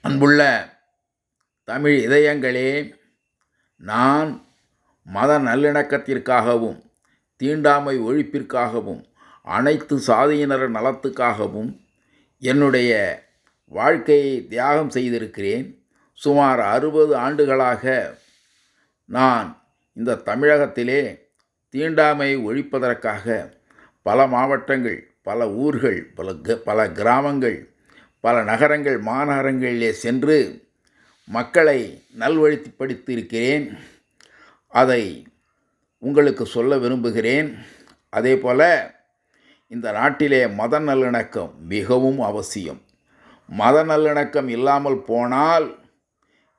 அன்புள்ள தமிழ் இதயங்களே, நான் மத நல்லிணக்கத்திற்காகவும் தீண்டாமை ஒழிப்பிற்காகவும் அனைத்து சாதியினர் நலத்துக்காகவும் என்னுடைய வாழ்க்கையை தியாகம் செய்திருக்கிறேன். சுமார் 60 ஆண்டுகளாக நான் இந்த தமிழகத்திலே தீண்டாமை ஒழிப்பதற்காக பல மாவட்டங்கள், பல ஊர்கள், பல கிராமங்கள், பல நகரங்கள், மாநகரங்களிலே சென்று மக்களை நல்வழிப்படுத்தியிருக்கிறேன். அதை உங்களுக்கு சொல்ல விரும்புகிறேன். அதே போல் இந்த நாட்டிலே மத நல்லிணக்கம் மிகவும் அவசியம். மத நல்லிணக்கம் இல்லாமல் போனால்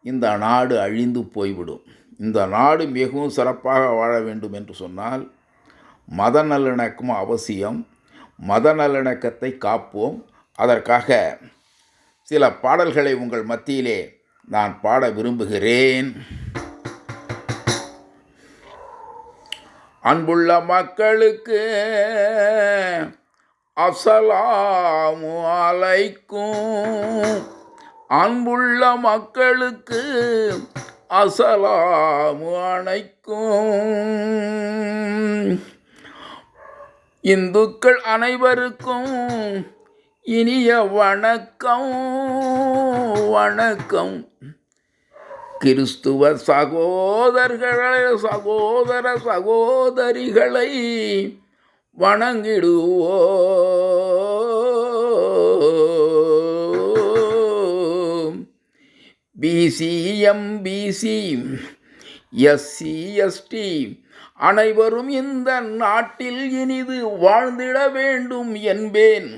இந்த நாடு அழிந்து போய்விடும். இந்த நாடு மிகவும் சிறப்பாக வாழ வேண்டும் என்று சொன்னால் மத நல்லிணக்கம் அவசியம். மத நல்லிணக்கத்தை காப்போம். அதற்காக சில பாடல்களை உங்கள் மத்தியிலே நான் பாட விரும்புகிறேன். அன்புள்ள மக்களுக்கு அஸ்ஸலாமு அலைக்கும். அன்புள்ள மக்களுக்கு அஸ்ஸலாமு அலைக்கும். இந்துக்கள் அனைவருக்கும் இனிய வணக்கம் வணக்கம். கிறிஸ்துவ சகோதர சகோதரிகளை வணங்கிடுவோம். பிசி எம்பிசி எஸ்சி எஸ்டி அனைவரும் இந்த நாட்டில் இனிது வாழ்ந்திட வேண்டும் என்பேன்.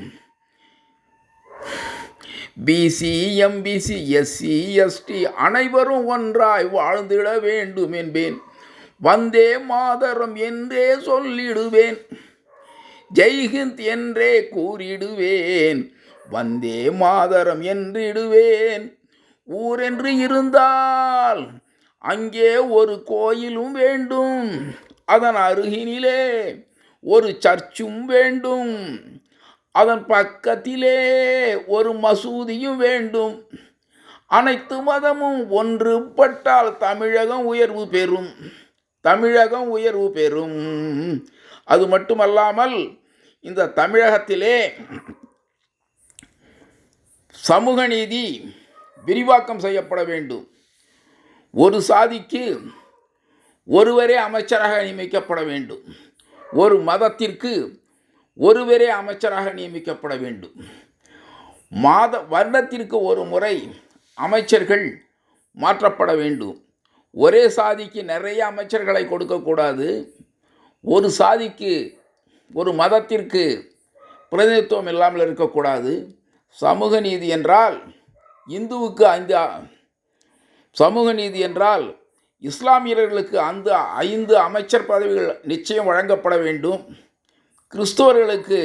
பிசி எம்பிசி எஸ்சி எஸ்டி அனைவரும் ஒன்றாய் வாழ்ந்திட வேண்டும் என்பேன். வந்தே மாதரம் என்றே சொல்லிடுவேன். ஜெய்ஹிந்த் என்றே கூறிடுவேன். வந்தே மாதரம் என்றிடுவேன். ஊரென்று இருந்தால் அங்கே ஒரு கோயிலும் வேண்டும். அதன் அருகினிலே ஒரு சர்ச்சும் வேண்டும். அதன் பக்கத்திலே ஒரு மசூதியும் வேண்டும். அனைத்து மதமும் ஒன்றுபட்டால் தமிழகம் உயர்வு பெறும். தமிழகம் உயர்வு பெறும். அது மட்டுமல்லாமல் இந்த தமிழகத்திலே சமூக நீதி விரிவாக்கம் செய்யப்பட வேண்டும். ஒரு சாதிக்கு ஒருவரே அமைச்சராக நியமிக்கப்பட வேண்டும். ஒரு மதத்திற்கு ஒருவரே அமைச்சராக நியமிக்கப்பட வேண்டும். வருடத்திற்கு ஒரு முறை அமைச்சர்கள் மாற்றப்பட வேண்டும். ஒரே சாதிக்கு நிறைய அமைச்சர்களை கொடுக்கக்கூடாது. ஒரு சாதிக்கு ஒரு மதத்திற்கு பிரதிநிதித்துவம் இல்லாமல் இருக்கக்கூடாது. சமூக நீதி என்றால் இந்துவுக்கு 5 சமூக நீதி என்றால் இஸ்லாமியர்களுக்கு அந்த 5 அமைச்சர் பதவிகள் நிச்சயம் வழங்கப்பட வேண்டும். கிறிஸ்தவர்களுக்கு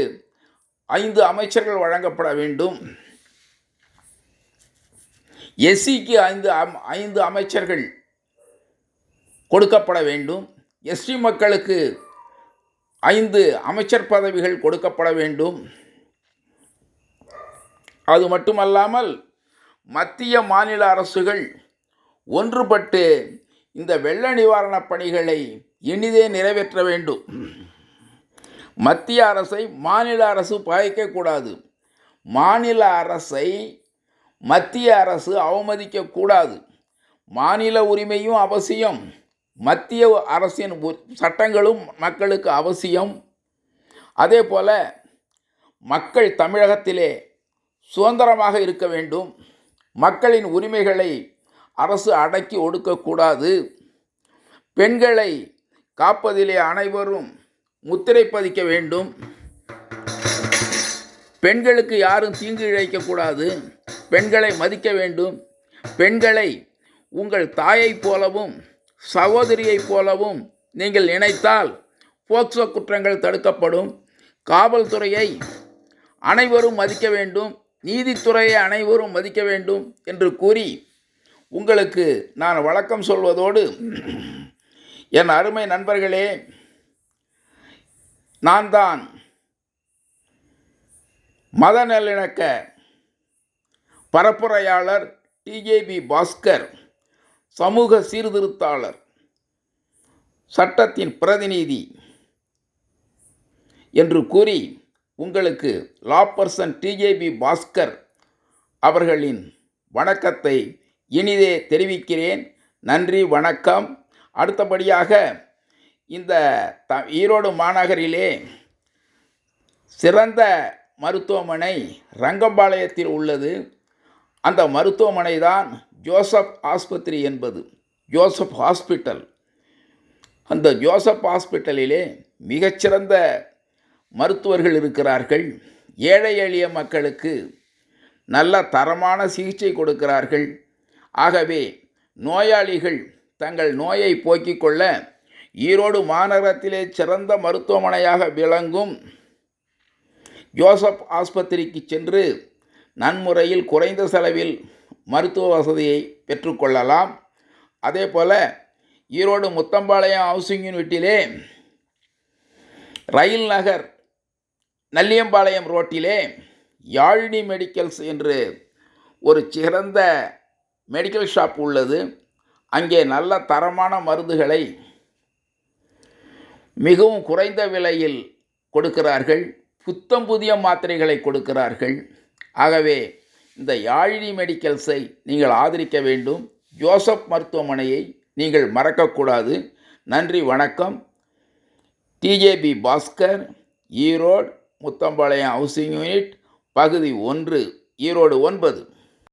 5 அமைச்சர்கள் வழங்கப்பட வேண்டும். எஸ்சிக்கு 5 அமைச்சர்கள் கொடுக்கப்பட வேண்டும். எஸ்டி மக்களுக்கு 5 அமைச்சர் பதவிகள் கொடுக்கப்பட வேண்டும். அது மட்டுமல்லாமல் மத்திய மாநில அரசுகள் ஒன்றுபட்டு இந்த வெள்ள நிவாரணப் பணிகளை இனிதே நிறைவேற்ற வேண்டும். மத்திய அரசை மாநில அரசு பகைக்கக்கூடாது. மாநில அரசை மத்திய அரசு அவமதிக்கக்கூடாது. மாநில உரிமையும் அவசியம். மத்திய அரசின் சட்டங்களும் மக்களுக்கு அவசியம். அதே போல மக்கள் தமிழகத்திலே சுதந்திரமாக இருக்க வேண்டும். மக்களின் உரிமைகளை அரசு அடக்கி ஒடுக்கக்கூடாது. பெண்களை காப்பதிலே அனைவரும் முத்திரை பதிக்க வேண்டும். பெண்களுக்கு யாரும் தீங்கு இழைக்கக்கூடாது. பெண்களை மதிக்க வேண்டும். பெண்களை உங்கள் தாயைப் போலவும் சகோதரியைப் போலவும் நீங்கள் நினைத்தால் போக்சோ குற்றங்கள் தடுக்கப்படும். காவல்துறையை அனைவரும் மதிக்க வேண்டும். நீதித்துறையை அனைவரும் மதிக்க வேண்டும் என்று கூறி உங்களுக்கு நான் வணக்கம் சொல்வதோடு, என் அருமை நண்பர்களே, நான் தான் மத நல்லிணக்க பரப்புரையாளர் டிஜேபி பாஸ்கர் சமூக சீர்திருத்தாளர், சட்டத்தின் பிரதிநிதி என்று கூறி உங்களுக்கு லா பர்சன் டிஜேபி பாஸ்கர் அவர்களின் வணக்கத்தை இனிதே தெரிவிக்கிறேன். நன்றி, வணக்கம். அடுத்தபடியாக இந்த ஈரோடு மாநகரிலே சிறந்த மருத்துவமனை ரங்கம்பாளையத்தில் உள்ளது. அந்த மருத்துவமனை தான் ஜோசப் ஆஸ்பத்திரி என்பது, ஜோசப் ஹாஸ்பிட்டல். அந்த ஜோசப் ஹாஸ்பிட்டலிலே மிகச்சிறந்த மருத்துவர்கள் இருக்கிறார்கள். ஏழை எளிய மக்களுக்கு நல்ல தரமான சிகிச்சை கொடுக்கிறார்கள். ஆகவே நோயாளிகள் தங்கள் நோயை போக்கிக் கொள்ள ஈரோடு மாநகரத்திலே சிறந்த மருத்துவமனையாக விளங்கும் ஜோசப் ஆஸ்பத்திரிக்கு சென்று நன்முறையில் குறைந்த செலவில் மருத்துவ வசதியை பெற்றுக்கொள்ளலாம். அதே போல் ஈரோடு முத்தம்பாளையம் ஹவுசிங் யூனிட்டிலே ரயில் நகர் நல்லியம்பாளையம் ரோட்டிலே யாழினி மெடிக்கல்ஸ் என்று ஒரு சிறந்த மெடிக்கல் ஷாப் உள்ளது. அங்கே நல்ல தரமான மருந்துகளை மிகவும் குறைந்த விலையில் கொடுக்கிறார்கள். புத்தம் புதிய மாத்திரைகளை கொடுக்கிறார்கள். ஆகவே இந்த யாழினி மெடிக்கல்ஸை நீங்கள் ஆதரிக்க வேண்டும். ஜோசப் மருத்துவமனையை நீங்கள் மறக்கக்கூடாது. நன்றி, வணக்கம். டிஜேபி பாஸ்கர், ஈரோடு முத்தம்பாளையம் ஹவுசிங் யூனிட், பகுதி 1, ஈரோடு 9.